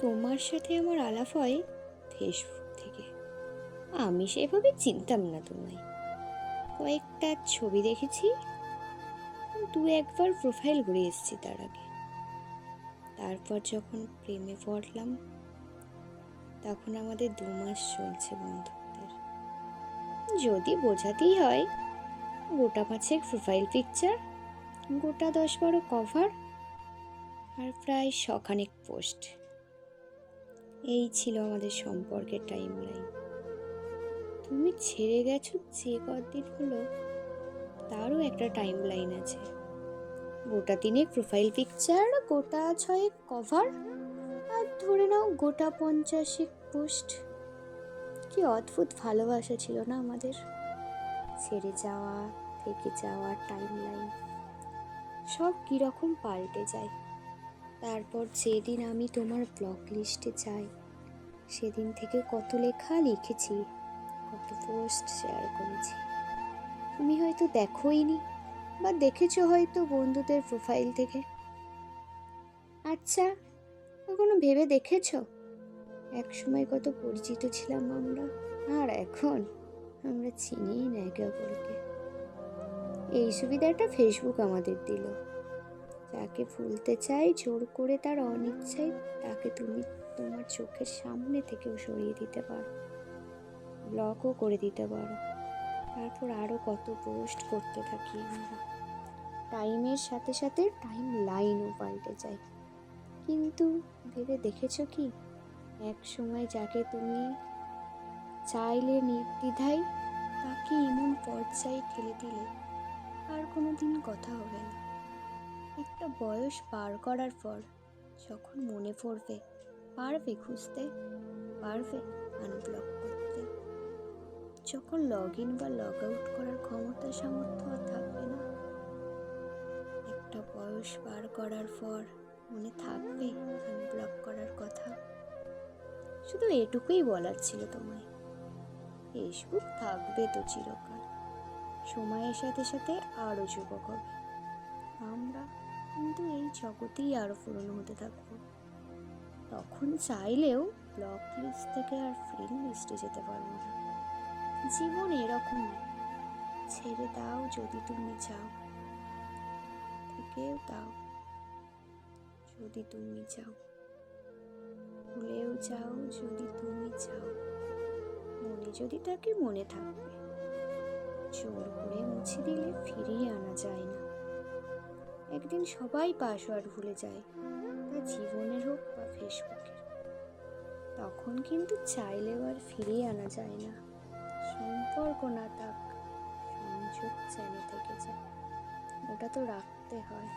তোমার সাথে আমার আলাপ হয় ফেসবুক থেকে। আমি সেভাবে চিনতাম না তোমায়। কয়েকটা ছবি দেখেছি, দু একবার প্রোফাইল ঘুরে এসেছি তার আগে। তারপর যখন প্রেমে পড়লাম, তখন আমাদের 2 মাস চলছে বন্ধুত্বের। যদি বোঝাতেই হয়, গোটা 5 প্রোফাইল পিকচার, গোটা 10-12 কভার, আর প্রায় শখানেক পোস্ট। এই ছিল আমাদের সম্পর্কের টাইমলাইন। তুমি ছেড়ে গেছো যে কদিন হলো, তারও একটা টাইমলাইন আছে। গোটা 3 প্রোফাইল পিকচার, গোটা 6 কভার, আর ধরে নাও গোটা 50 পোস্ট। কি অদ্ভুত ভালোবাসা ছিল না আমাদের! ছেড়ে যাওয়া, থেকে যাওয়া, টাইমলাইন সব কিরকম পাল্টে যায়। তারপর যেদিন আমি তোমার ব্লক লিস্টে যাই, সেদিন থেকে কত লেখা লিখেছি, কত পোস্ট শেয়ার করেছি। তুমি হয়তো দেখোইনি, বা দেখেছো হয়তো বন্ধুদের প্রোফাইল থেকে। আচ্ছা, কখনো ভেবে দেখেছো এক সময় কত পরিচিত ছিলাম আমরা, আর এখন আমরা চিনিই না একে অপরকে। এই সুবিধাটা ফেসবুক আমাদের দিল। যাকে ভুলতে চাই জোর করে, তার অনিচ্ছায় তাকে তুমি তোমার চোখের সামনে থেকেও সরিয়ে দিতে পারো, ব্লকও করে দিতে পারো। তারপর আরো কত পোস্ট করতে থাকি আমরা। টাইমের সাথে সাথে টাইম লাইনও পাল্টে যায়। কিন্তু ভেবে দেখেছো কি, এক সময় যাকে তুমি চাইলে নির্দ্বিধায়, তাকে এমন পর্যায়ে ঠেলে দিলে আর কোনোদিন কথা হবে না। একটা বয়স পার করার পর যখন মনে পড়বে, পারবে খুঁজতে, পারবে আনব্লক করতে। যখন লগ ইন বা লগ আউট করার ক্ষমতা সামর্থ্য আর থাকবে না, একটা বয়স পার করার পর মনে থাকবে আনব্লক করার কথা। শুধু এটুকুই বলার ছিল তোমায়, ফেসবুক থাকবে তো চিরকাল, সময়ের সাথে সাথে আরো যুবক হবে আমরা, কিন্তু এই জগতেই আরো পুরনো হতে থাকবো। তখন চাইলেও ব্লক লিস্ট থেকে আর ফ্রেন্ড লিস্টে যেতে পারবো না। জীবন এরকমই, ছেড়ে দাও যদি তুমি চাও, থেকেও দাও যদি তুমি চাও, ভুলেও যাও যদি তুমি চাও। মনে যদি থাকে মনে থাকবে, জোর করে মুছে দিলে ফিরিয়ে আনা যায় না। একদিন সবাই পাসওয়ার্ড ভুলে যায়, তা জীবনের হোক বা ফেসবুকের। তখন কিন্তু চাইলেও আর ফিরিয়ে আনা যায় না। সম্পর্ক না থাক, সংযোগ যেন থেকে যায়, ওটা তো রাখতে হয়।